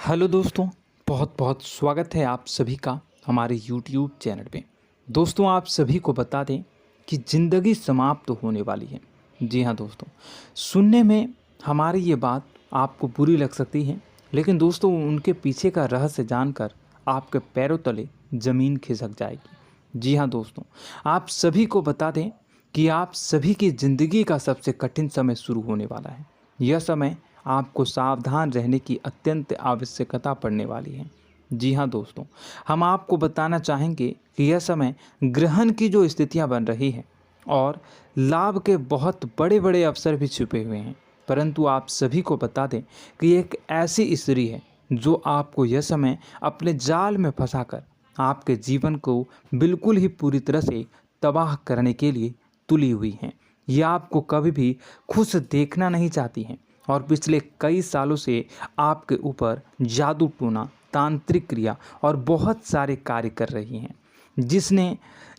Hello दोस्तों, बहुत बहुत स्वागत है आप सभी का हमारे YouTube चैनल पे। दोस्तों, आप सभी को बता दें कि ज़िंदगी समाप्त होने वाली है। जी हाँ दोस्तों, सुनने में हमारी ये बात आपको बुरी लग सकती है, लेकिन दोस्तों उनके पीछे का रहस्य जानकर आपके पैरों तले ज़मीन खिसक जाएगी। जी हाँ दोस्तों, आप सभी को बता दें कि आप सभी की ज़िंदगी का सबसे कठिन समय शुरू होने वाला है। यह समय आपको सावधान रहने की अत्यंत आवश्यकता पड़ने वाली है। जी हाँ दोस्तों, हम आपको बताना चाहेंगे कि यह समय ग्रहण की जो स्थितियां बन रही है और लाभ के बहुत बड़े बड़े अवसर भी छुपे हुए हैं। परंतु आप सभी को बता दें कि एक ऐसी स्त्री है जो आपको यह समय अपने जाल में फंसाकर आपके जीवन को बिल्कुल ही पूरी तरह से तबाह करने के लिए तुली हुई हैं। यह आपको कभी भी खुश देखना नहीं चाहती हैं और पिछले कई सालों से आपके ऊपर जादू टोना, तांत्रिक क्रिया और बहुत सारे कार्य कर रही हैं,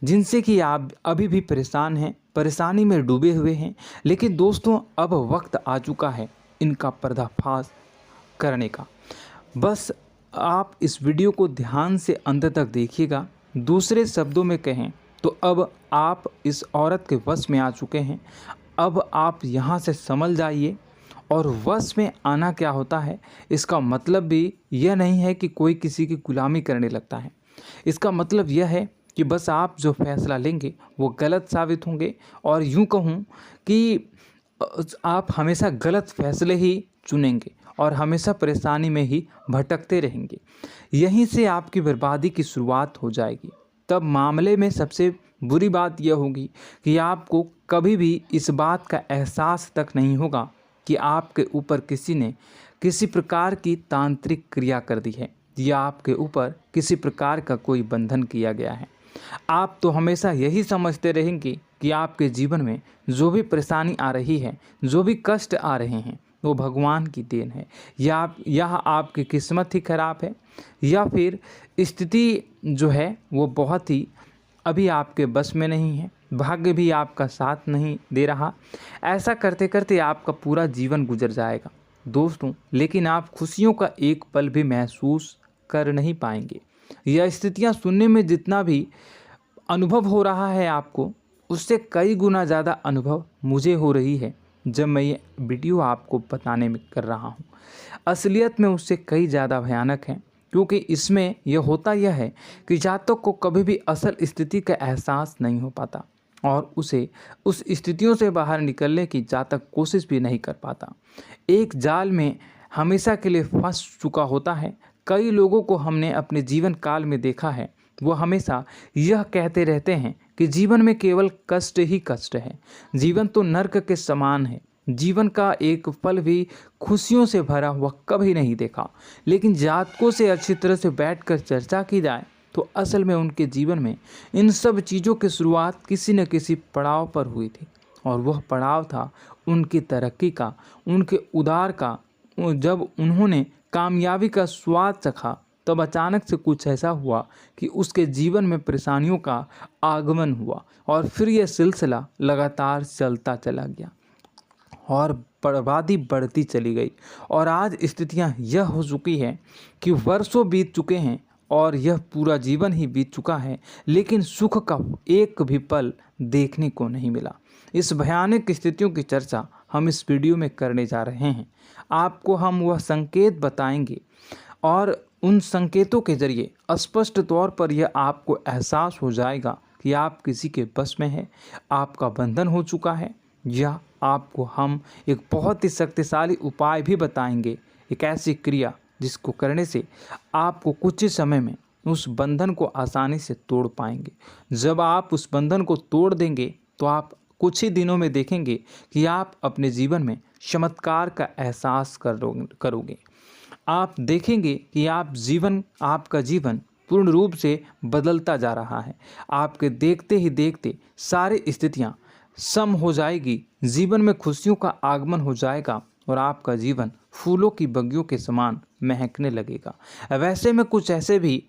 जिनसे कि आप अभी भी परेशान हैं, परेशानी में डूबे हुए हैं। लेकिन दोस्तों, अब वक्त आ चुका है इनका पर्दाफाश करने का। बस आप इस वीडियो को ध्यान से अंत तक देखिएगा। दूसरे शब्दों में कहें तो अब आप इस औरत के वश में आ चुके हैं। अब आप यहाँ से संभल जाइए। और वश में आना क्या होता है, इसका मतलब भी यह नहीं है कि कोई किसी की गुलामी करने लगता है। इसका मतलब यह है कि बस आप जो फैसला लेंगे वो गलत साबित होंगे, और यूँ कहूँ कि आप हमेशा गलत फैसले ही चुनेंगे और हमेशा परेशानी में ही भटकते रहेंगे। यहीं से आपकी बर्बादी की शुरुआत हो जाएगी। तब मामले में सबसे बुरी बात यह होगी कि आपको कभी भी इस बात का एहसास तक नहीं होगा कि आपके ऊपर किसी ने किसी प्रकार की तांत्रिक क्रिया कर दी है या आपके ऊपर किसी प्रकार का कोई बंधन किया गया है। आप तो हमेशा यही समझते रहेंगे कि आपके जीवन में जो भी परेशानी आ रही है, जो भी कष्ट आ रहे हैं, वो भगवान की देन है, या आपकी किस्मत ही खराब है, या फिर स्थिति जो है वो बहुत ही अभी आपके बस में नहीं है, भाग्य भी आपका साथ नहीं दे रहा। ऐसा करते करते आपका पूरा जीवन गुजर जाएगा दोस्तों, लेकिन आप खुशियों का एक पल भी महसूस कर नहीं पाएंगे। यह स्थितियां सुनने में जितना भी अनुभव हो रहा है आपको, उससे कई गुना ज़्यादा अनुभव मुझे हो रही है जब मैं ये वीडियो आपको बताने में कर रहा हूँ। असलियत में उससे कई ज़्यादा भयानक है, क्योंकि इसमें यह होता यह है कि जातक को कभी भी असल स्थिति का एहसास नहीं हो पाता और उसे उस स्थितियों से बाहर निकलने की जातक कोशिश भी नहीं कर पाता। एक जाल में हमेशा के लिए फंस चुका होता है। कई लोगों को हमने अपने जीवन काल में देखा है, वो हमेशा यह कहते रहते हैं कि जीवन में केवल कष्ट ही कष्ट है, जीवन तो नर्क के समान है, जीवन का एक पल भी खुशियों से भरा हुआ कभी नहीं देखा। लेकिन जातकों से अच्छी तरह से बैठकर चर्चा की जाए तो असल में उनके जीवन में इन सब चीज़ों की शुरुआत किसी न किसी पड़ाव पर हुई थी, और वह पड़ाव था उनकी तरक्की का, उनके उदार का। जब उन्होंने कामयाबी का स्वाद चखा, तब अचानक से कुछ ऐसा हुआ कि उसके जीवन में परेशानियों का आगमन हुआ, और फिर यह सिलसिला लगातार चलता चला गया और बर्बादी बढ़ती चली गई। और आज स्थितियां यह हो चुकी है कि वर्षों बीत चुके हैं और यह पूरा जीवन ही बीत चुका है, लेकिन सुख का एक भी पल देखने को नहीं मिला। इस भयानक स्थितियों की चर्चा हम इस वीडियो में करने जा रहे हैं। आपको हम वह संकेत बताएंगे, और उन संकेतों के जरिए स्पष्ट तौर पर यह आपको एहसास हो जाएगा कि आप किसी के बस में हैं, आपका बंधन हो चुका है, या आपको हम एक बहुत ही शक्तिशाली उपाय भी बताएंगे, एक ऐसी क्रिया जिसको करने से आपको कुछ ही समय में उस बंधन को आसानी से तोड़ पाएंगे। जब आप उस बंधन को तोड़ देंगे तो आप कुछ ही दिनों में देखेंगे कि आप अपने जीवन में चमत्कार का एहसास करोगे। आप देखेंगे कि आपका जीवन पूर्ण रूप से बदलता जा रहा है। आपके देखते ही देखते सारी स्थितियां सम हो जाएगी, जीवन में खुशियों का आगमन हो जाएगा और आपका जीवन फूलों की बगियों के समान महकने लगेगा। वैसे में कुछ ऐसे भी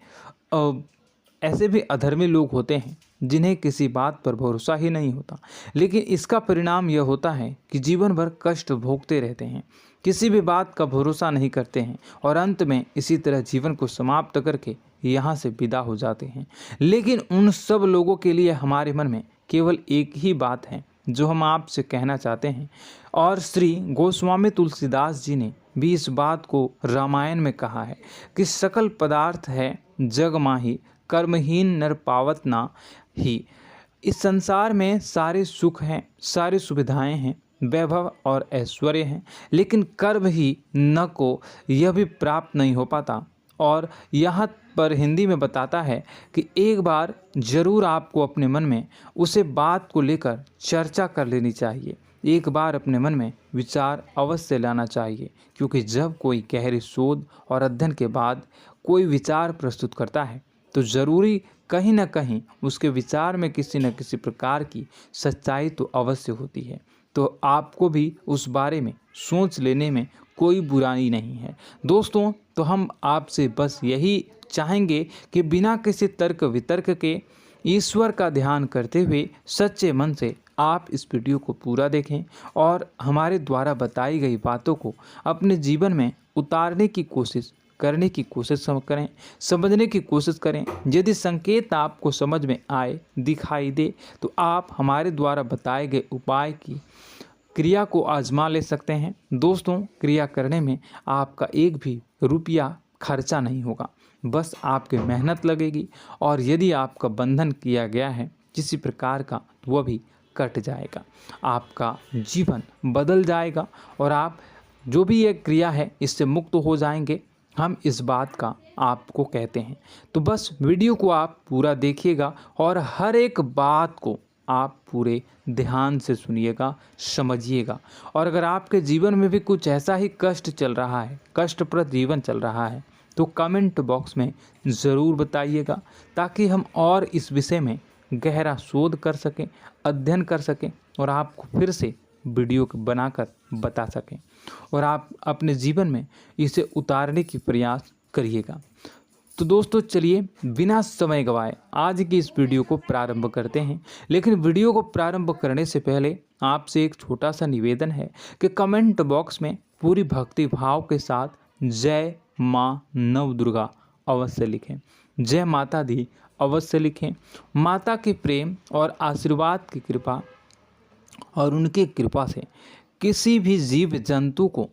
अधर्मी लोग होते हैं जिन्हें किसी बात पर भरोसा ही नहीं होता, लेकिन इसका परिणाम यह होता है कि जीवन भर कष्ट भोगते रहते हैं। किसी भी बात का भरोसा नहीं करते हैं और अंत में इसी तरह जीवन को समाप्त करके यहाँ से विदा हो जाते हैं। लेकिन उन सब लोगों के लिए हमारे मन में केवल एक ही बात है जो हम आपसे कहना चाहते हैं, और श्री गोस्वामी तुलसीदास जी ने भी इस बात को रामायण में कहा है कि सकल पदार्थ है जग माही, कर्महीन नर पावत ना ही। इस संसार में सारे सुख हैं, सारी सुविधाएं हैं, वैभव और ऐश्वर्य हैं, लेकिन कर्म ही न को यह भी प्राप्त नहीं हो पाता। और यहाँ पर हिंदी में बताता है कि एक बार जरूर आपको अपने मन में उसे बात को लेकर चर्चा कर लेनी चाहिए, एक बार अपने मन में विचार अवश्य लाना चाहिए, क्योंकि जब कोई गहरी शोध और अध्ययन के बाद कोई विचार प्रस्तुत करता है तो ज़रूरी कहीं ना कहीं उसके विचार में किसी न किसी प्रकार की सच्चाई तो अवश्य होती है। तो आपको भी उस बारे में सोच लेने में कोई बुराई नहीं है। दोस्तों, तो हम आपसे बस यही चाहेंगे कि बिना किसी तर्क वितर्क के ईश्वर का ध्यान करते हुए सच्चे मन से आप इस वीडियो को पूरा देखें और हमारे द्वारा बताई गई बातों को अपने जीवन में उतारने की कोशिश करने की कोशिश करें, समझने की कोशिश करें। यदि संकेत आपको समझ में आए, दिखाई दे, तो आप हमारे द्वारा बताए गए उपाय की क्रिया को आजमा ले सकते हैं। दोस्तों, क्रिया करने में आपका एक भी रुपया खर्चा नहीं होगा, बस आपकी मेहनत लगेगी, और यदि आपका बंधन किया गया है किसी प्रकार का तो वह भी कट जाएगा, आपका जीवन बदल जाएगा और आप जो भी ये क्रिया है इससे मुक्त हो जाएंगे। हम इस बात का आपको कहते हैं। तो बस वीडियो को आप पूरा देखिएगा और हर एक बात को आप पूरे ध्यान से सुनिएगा, समझिएगा। और अगर आपके जीवन में भी कुछ ऐसा ही कष्ट चल रहा है, कष्टप्रद जीवन चल रहा है, तो कमेंट बॉक्स में ज़रूर बताइएगा, ताकि हम और इस विषय में गहरा शोध कर सकें, अध्ययन कर सकें और आपको फिर से वीडियो बनाकर बता सकें और आप अपने जीवन में इसे उतारने की प्रयास करिएगा। तो दोस्तों, चलिए बिना समय गवाए आज की इस वीडियो को प्रारंभ करते हैं। लेकिन वीडियो को प्रारंभ करने से पहले आपसे एक छोटा सा निवेदन है कि कमेंट बॉक्स में पूरी भक्ति भाव के साथ जय माँ नव दुर्गा अवश्य लिखें, जय माता दी अवश्य लिखें। माता के प्रेम और आशीर्वाद की कृपा और उनकी कृपा से किसी भी जीव जंतु को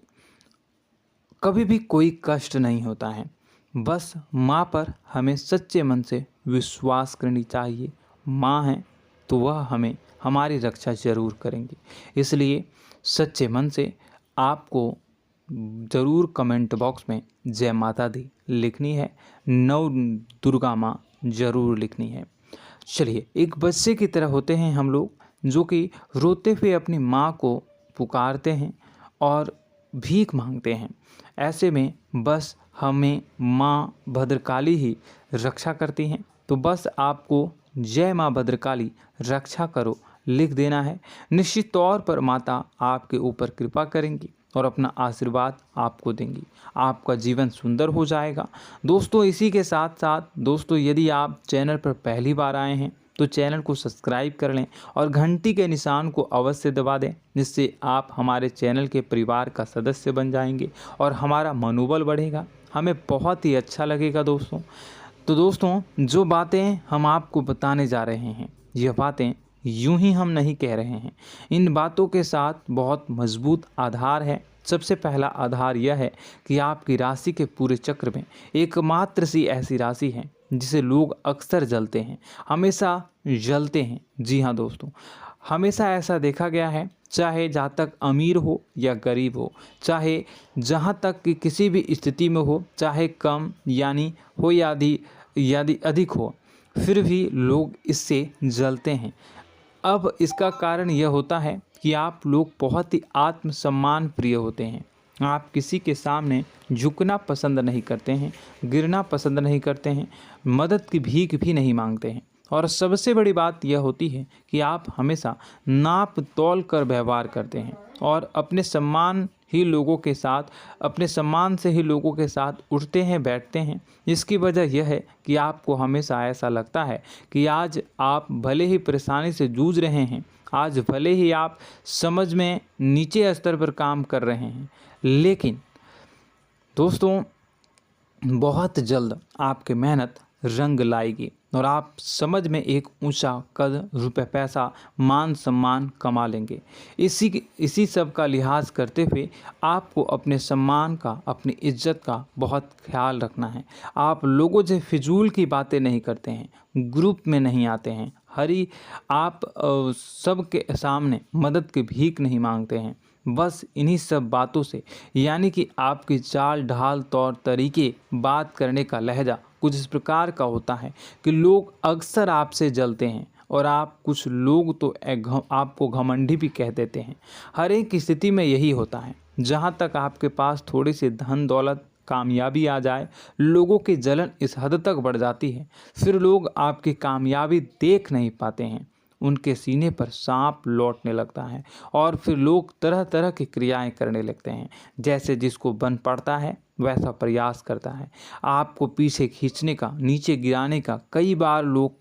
कभी भी कोई कष्ट नहीं होता है। बस माँ पर हमें सच्चे मन से विश्वास करनी चाहिए। माँ है तो वह हमें हमारी रक्षा जरूर करेंगी। इसलिए सच्चे मन से आपको ज़रूर कमेंट बॉक्स में जय माता दी लिखनी है, नव दुर्गा माँ ज़रूर लिखनी है। चलिए, एक बच्चे की तरह होते हैं हम लोग, जो कि रोते हुए अपनी माँ को पुकारते हैं और भीख मांगते हैं। ऐसे में बस हमें माँ भद्रकाली ही रक्षा करती हैं। तो बस आपको जय माँ भद्रकाली रक्षा करो लिख देना है। निश्चित तौर पर माता आपके ऊपर कृपा करेंगी और अपना आशीर्वाद आपको देंगी, आपका जीवन सुंदर हो जाएगा। दोस्तों, इसी के साथ साथ दोस्तों, यदि आप चैनल पर पहली बार आए हैं तो चैनल को सब्सक्राइब कर लें और घंटी के निशान को अवश्य दबा दें, जिससे आप हमारे चैनल के परिवार का सदस्य बन जाएंगे और हमारा मनोबल बढ़ेगा, हमें बहुत ही अच्छा लगेगा दोस्तों। तो दोस्तों, जो बातें हम आपको बताने जा रहे हैं, यह बातें यूं ही हम नहीं कह रहे हैं। इन बातों के साथ बहुत मजबूत आधार है। सबसे पहला आधार यह है कि आपकी राशि के पूरे चक्र में एकमात्र सी ऐसी राशि है जिसे लोग अक्सर जलते हैं, हमेशा जलते हैं। जी हाँ दोस्तों, हमेशा ऐसा देखा गया है, चाहे जहाँ तक अमीर हो या गरीब हो, चाहे जहाँ तक कि किसी भी स्थिति में हो, चाहे कम यानी हो या अधिक हो, फिर भी लोग इससे जलते हैं। अब इसका कारण यह होता है कि आप लोग बहुत ही आत्मसम्मान प्रिय होते हैं। आप किसी के सामने झुकना पसंद नहीं करते हैं, गिरना पसंद नहीं करते हैं, मदद की भीख भी नहीं मांगते हैं। और सबसे बड़ी बात यह होती है कि आप हमेशा नाप तोल कर व्यवहार करते हैं और अपने सम्मान से ही लोगों के साथ उठते हैं, बैठते हैं। इसकी वजह यह है कि आपको हमेशा ऐसा लगता है कि आज आप भले ही परेशानी से जूझ रहे हैं, आज भले ही आप समझ में नीचे स्तर पर काम कर रहे हैं, लेकिन दोस्तों बहुत जल्द आपकी मेहनत रंग लाएगी और आप समझ में एक ऊंचा कद, रुपए, पैसा, मान सम्मान कमा लेंगे। इसी सब का लिहाज करते हुए आपको अपने सम्मान का, अपनी इज्जत का बहुत ख्याल रखना है। आप लोगों से फिजूल की बातें नहीं करते हैं, ग्रुप में नहीं आते हैं, आप सबके सामने मदद की भीख नहीं मांगते हैं। बस इन्हीं सब बातों से, यानी कि आपकी चाल ढाल, तौर तरीके, बात करने का लहजा कुछ इस प्रकार का होता है कि लोग अक्सर आपसे जलते हैं और कुछ लोग तो आपको घमंडी भी कह देते हैं। हर एक स्थिति में यही होता है। जहाँ तक आपके पास थोड़ी सी धन दौलत, कामयाबी आ जाए, लोगों की जलन इस हद तक बढ़ जाती है, फिर लोग आपकी कामयाबी देख नहीं पाते हैं। उनके सीने पर सांप लौटने लगता है और फिर लोग तरह तरह की क्रियाएं करने लगते हैं। जैसे जिसको बन पड़ता है वैसा प्रयास करता है। आपको पीछे खींचने का, नीचे गिराने का कई बार लोग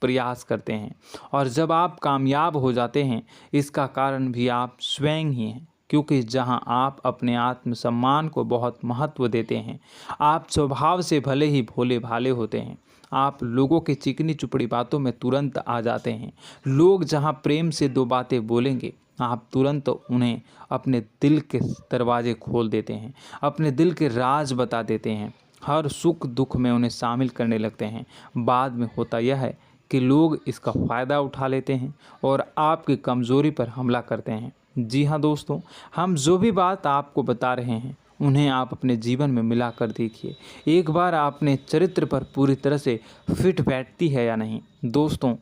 प्रयास करते हैं और जब आप कामयाब हो जाते हैं, इसका कारण भी आप स्वयं ही हैं। क्योंकि जहां आप अपने आत्मसम्मान को बहुत महत्व देते हैं, आप स्वभाव से भले ही भोले भाले होते हैं, आप लोगों की चिकनी चुपड़ी बातों में तुरंत आ जाते हैं। लोग जहां प्रेम से दो बातें बोलेंगे, आप तुरंत उन्हें अपने दिल के दरवाजे खोल देते हैं, अपने दिल के राज बता देते हैं, हर सुख दुख में उन्हें शामिल करने लगते हैं। बाद में होता यह है कि लोग इसका फ़ायदा उठा लेते हैं और आपकी कमज़ोरी पर हमला करते हैं। जी हाँ दोस्तों, हम जो भी बात आपको बता रहे हैं उन्हें आप अपने जीवन में मिला कर देखिए। एक बार आपने चरित्र पर पूरी तरह से फिट बैठती है या नहीं। दोस्तों,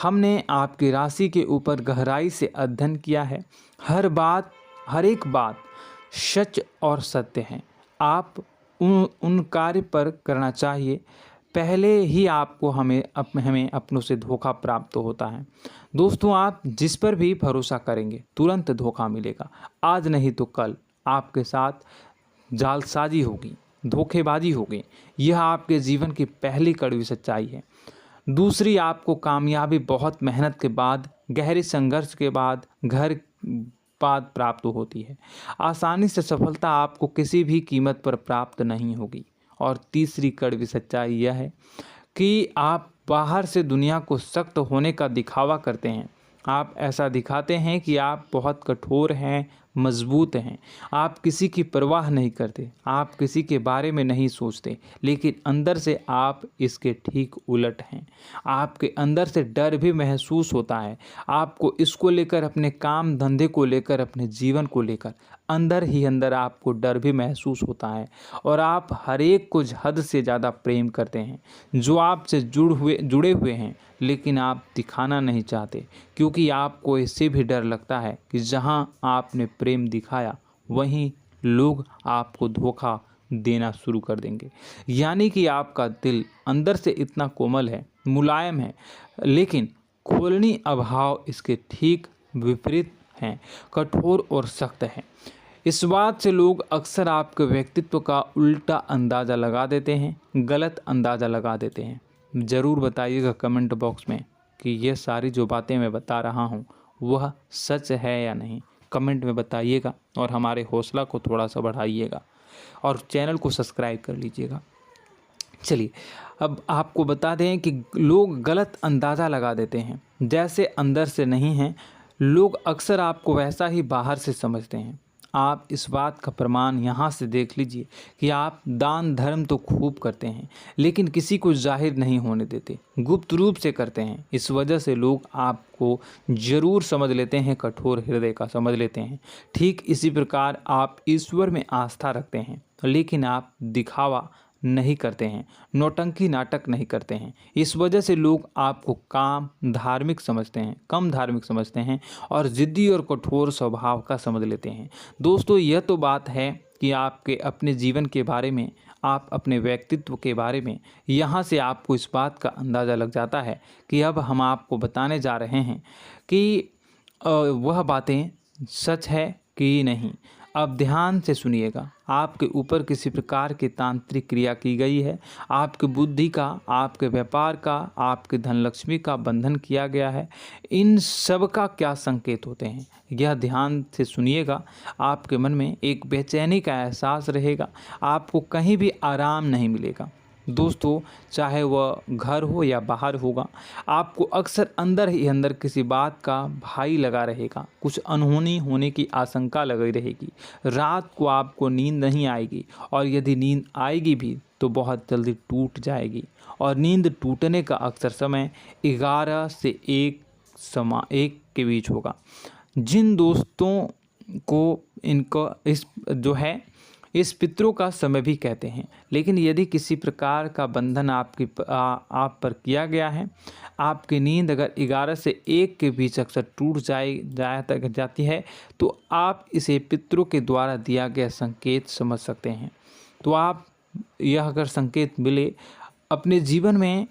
हमने आपकी राशि के ऊपर गहराई से अध्ययन किया है। हर एक बात सच और सत्य है। आप उन कार्य पर करना चाहिए, पहले ही आपको हमें अपनों से धोखा प्राप्त होता है। दोस्तों, आप जिस पर भी भरोसा करेंगे तुरंत धोखा मिलेगा। आज नहीं तो कल आपके साथ जालसाजी होगी, धोखेबाजी होगी। यह आपके जीवन की पहली कड़वी सच्चाई है। दूसरी, आपको कामयाबी बहुत मेहनत के बाद, गहरे संघर्ष के बाद, प्राप्त होती है। आसानी से सफलता आपको किसी भी कीमत पर प्राप्त नहीं होगी। और तीसरी कड़वी सच्चाई यह है कि आप बाहर से दुनिया को सख्त होने का दिखावा करते हैं। आप ऐसा दिखाते हैं कि आप बहुत कठोर हैं, मजबूत हैं। आप किसी की परवाह नहीं करते, आप किसी के बारे में नहीं सोचते, लेकिन अंदर से आप इसके ठीक उलट हैं। आपके अंदर से डर भी महसूस होता है। आपको इसको लेकर, अपने काम धंधे को लेकर, अपने जीवन को लेकर अंदर ही अंदर आपको डर भी महसूस होता है और आप हर एक को हद से ज़्यादा प्रेम करते हैं, जो आपसे जुड़े हुए हैं, लेकिन आप दिखाना नहीं चाहते, क्योंकि आपको इससे भी डर लगता है कि जहां आपने प्रेम दिखाया वहीं लोग आपको धोखा देना शुरू कर देंगे। यानी कि आपका दिल अंदर से इतना कोमल है, मुलायम है, लेकिन खोलनी अभाव इसके ठीक विपरीत हैं, कठोर और सख्त हैं। इस बात से लोग अक्सर आपके व्यक्तित्व का उल्टा अंदाज़ा लगा देते हैं, गलत अंदाज़ा लगा देते हैं। ज़रूर बताइएगा कमेंट बॉक्स में कि ये सारी जो बातें मैं बता रहा हूँ वह सच है या नहीं। कमेंट में बताइएगा और हमारे हौसला को थोड़ा सा बढ़ाइएगा और चैनल को सब्सक्राइब कर लीजिएगा। चलिए, अब आपको बता दें कि लोग गलत अंदाज़ा लगा देते हैं। जैसे अंदर से नहीं हैं, लोग अक्सर आपको वैसा ही बाहर से समझते हैं। आप इस बात का प्रमाण यहाँ से देख लीजिए कि आप दान धर्म तो खूब करते हैं, लेकिन किसी को जाहिर नहीं होने देते, गुप्त रूप से करते हैं। इस वजह से लोग आपको ज़रूर समझ लेते हैं, कठोर हृदय का समझ लेते हैं। ठीक इसी प्रकार आप ईश्वर में आस्था रखते हैं, लेकिन आप दिखावा नहीं करते हैं, नौटंकी नाटक नहीं करते हैं। इस वजह से लोग आपको कम धार्मिक समझते हैं और ज़िद्दी और कठोर स्वभाव का समझ लेते हैं। दोस्तों, यह तो बात है कि आपके अपने जीवन के बारे में, आप अपने व्यक्तित्व के बारे में, यहाँ से आपको इस बात का अंदाज़ा लग जाता है कि अब हम आपको बताने जा रहे हैं कि वह बातें सच है कि नहीं। अब ध्यान से सुनिएगा। आपके ऊपर किसी प्रकार की तांत्रिक क्रिया की गई है, आपकी बुद्धि का, आपके व्यापार का, आपके धनलक्ष्मी का बंधन किया गया है। इन सब का क्या संकेत होते हैं, यह ध्यान से सुनिएगा। आपके मन में एक बेचैनी का एहसास रहेगा, आपको कहीं भी आराम नहीं मिलेगा। दोस्तों, चाहे वह घर हो या बाहर होगा, आपको अक्सर अंदर ही अंदर किसी बात का भय लगा रहेगा, कुछ अनहोनी होने की आशंका लगी रहेगी। रात को आपको नींद नहीं आएगी, और यदि नींद आएगी भी तो बहुत जल्दी टूट जाएगी। और नींद टूटने का अक्सर समय 11 से 1 के बीच होगा। जिन दोस्तों को इनको इस पितरों का समय भी कहते हैं। लेकिन यदि किसी प्रकार का बंधन आप पर किया गया है, आपकी नींद अगर 11 से 1 के बीच अक्सर टूट जाती है, तो आप इसे पितरों के द्वारा दिया गया संकेत समझ सकते हैं। तो आप यह अगर संकेत मिले अपने जीवन में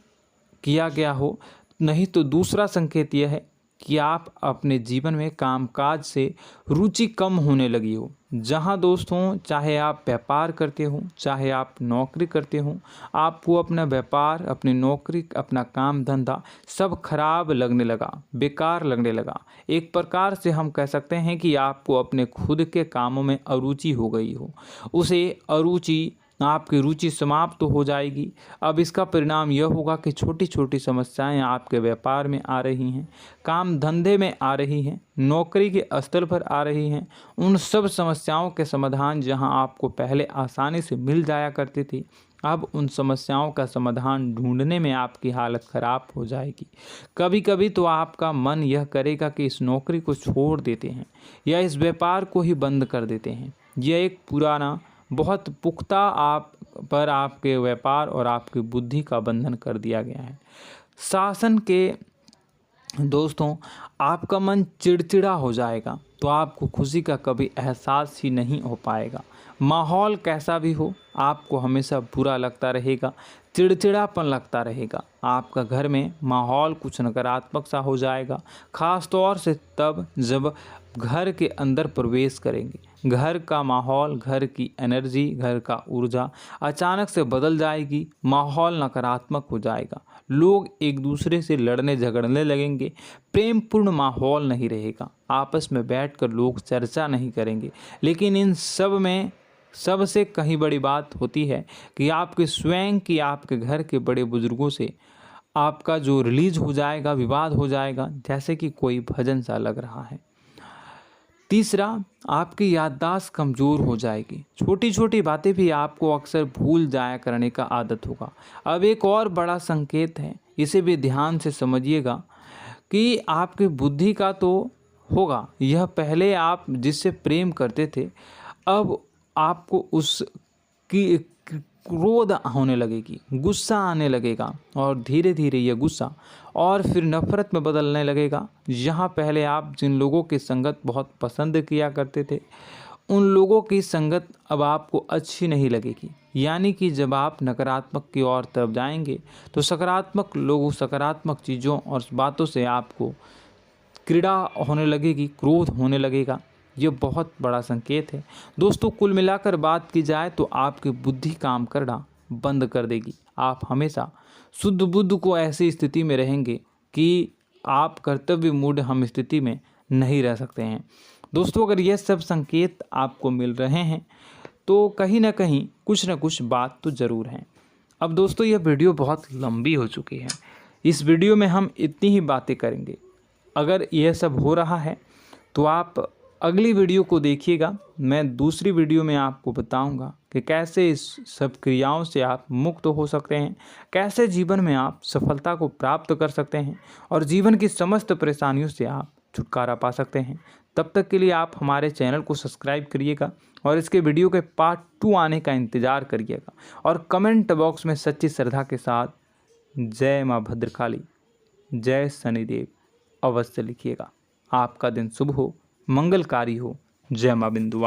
किया गया हो, नहीं तो दूसरा संकेत यह है कि आप अपने जीवन में कामकाज से रुचि कम होने लगी हो। जहां दोस्तों, चाहे आप व्यापार करते हो, चाहे आप नौकरी करते हो, आपको अपना व्यापार, अपनी नौकरी, अपना काम धंधा सब खराब लगने लगा, बेकार लगने लगा। एक प्रकार से हम कह सकते हैं कि आपको अपने खुद के कामों में अरुचि हो गई हो। उसे अरुचि, आपकी रुचि समाप्त तो हो जाएगी। अब इसका परिणाम यह होगा कि छोटी छोटी समस्याएं आपके व्यापार में आ रही हैं, काम धंधे में आ रही हैं, नौकरी के स्तर पर आ रही हैं। उन सब समस्याओं के समाधान जहां आपको पहले आसानी से मिल जाया करती थी, अब उन समस्याओं का समाधान ढूंढने में आपकी हालत ख़राब हो जाएगी। कभी कभी तो आपका मन यह करेगा कि इस नौकरी को छोड़ देते हैं या इस व्यापार को ही बंद कर देते हैं। यह एक पुराना, बहुत पुख्ता आपके व्यापार और आपकी बुद्धि का बंधन कर दिया गया है। शासन के दोस्तों, आपका मन चिड़चिड़ा हो जाएगा, तो आपको खुशी का कभी एहसास ही नहीं हो पाएगा। माहौल कैसा भी हो, आपको हमेशा बुरा लगता रहेगा, चिड़चिड़ापन लगता रहेगा। आपका घर में माहौल कुछ नकारात्मक सा हो जाएगा, ख़ास तौर से तब जब घर के अंदर प्रवेश करेंगे। घर का माहौल, घर की एनर्जी, घर का ऊर्जा अचानक से बदल जाएगी, माहौल नकारात्मक हो जाएगा। लोग एक दूसरे से लड़ने झगड़ने लगेंगे, प्रेमपूर्ण माहौल नहीं रहेगा, आपस में बैठकर लोग चर्चा नहीं करेंगे। लेकिन इन सब में सबसे कहीं बड़ी बात होती है कि आपके स्वयं की, आपके घर के बड़े बुजुर्गों से आपका जो रिलीज हो जाएगा, विवाद हो जाएगा, जैसे कि कोई भजन सा लग रहा है। तीसरा, आपकी याददाश्त कमज़ोर हो जाएगी, छोटी छोटी बातें भी आपको अक्सर भूल जाया करने का आदत होगा। अब एक और बड़ा संकेत है, इसे भी ध्यान से समझिएगा कि आपकी बुद्धि का तो होगा, यह पहले आप जिससे प्रेम करते थे, अब आपको उसकी क्रोध होने लगेगी, गुस्सा आने लगेगा, और धीरे धीरे यह गुस्सा और फिर नफरत में बदलने लगेगा। यहाँ पहले आप जिन लोगों की संगत बहुत पसंद किया करते थे, उन लोगों की संगत अब आपको अच्छी नहीं लगेगी। यानी कि जब आप नकारात्मक की ओर तरफ जाएंगे, तो सकारात्मक लोगों, सकारात्मक चीज़ों और बातों से आपको क्रीड़ा होने लगेगी, क्रोध होने लगेगा। ये बहुत बड़ा संकेत है दोस्तों। कुल मिलाकर बात की जाए तो आपकी बुद्धि काम करना बंद कर देगी। आप हमेशा शुद्ध बुद्ध को ऐसी स्थिति में रहेंगे कि आप कर्तव्य मूढ़ हम स्थिति में नहीं रह सकते हैं। दोस्तों, अगर ये सब संकेत आपको मिल रहे हैं तो कहीं ना कहीं कुछ ना कुछ बात तो ज़रूर है। अब दोस्तों, यह वीडियो बहुत लंबी हो चुकी है, इस वीडियो में हम इतनी ही बातें करेंगे। अगर यह सब हो रहा है तो आप अगली वीडियो को देखिएगा। मैं दूसरी वीडियो में आपको बताऊंगा कि कैसे इस सब क्रियाओं से आप मुक्त हो सकते हैं, कैसे जीवन में आप सफलता को प्राप्त कर सकते हैं और जीवन की समस्त परेशानियों से आप छुटकारा पा सकते हैं। तब तक के लिए आप हमारे चैनल को सब्सक्राइब करिएगा और इसके वीडियो के पार्ट 2 आने का इंतज़ार करिएगा। और कमेंट बॉक्स में सच्ची श्रद्धा के साथ जय माँ भद्रकाली, जय शनिदेव अवश्य लिखिएगा। आपका दिन शुभ हो, मंगलकारी हो। जय माँ बिंदुआ।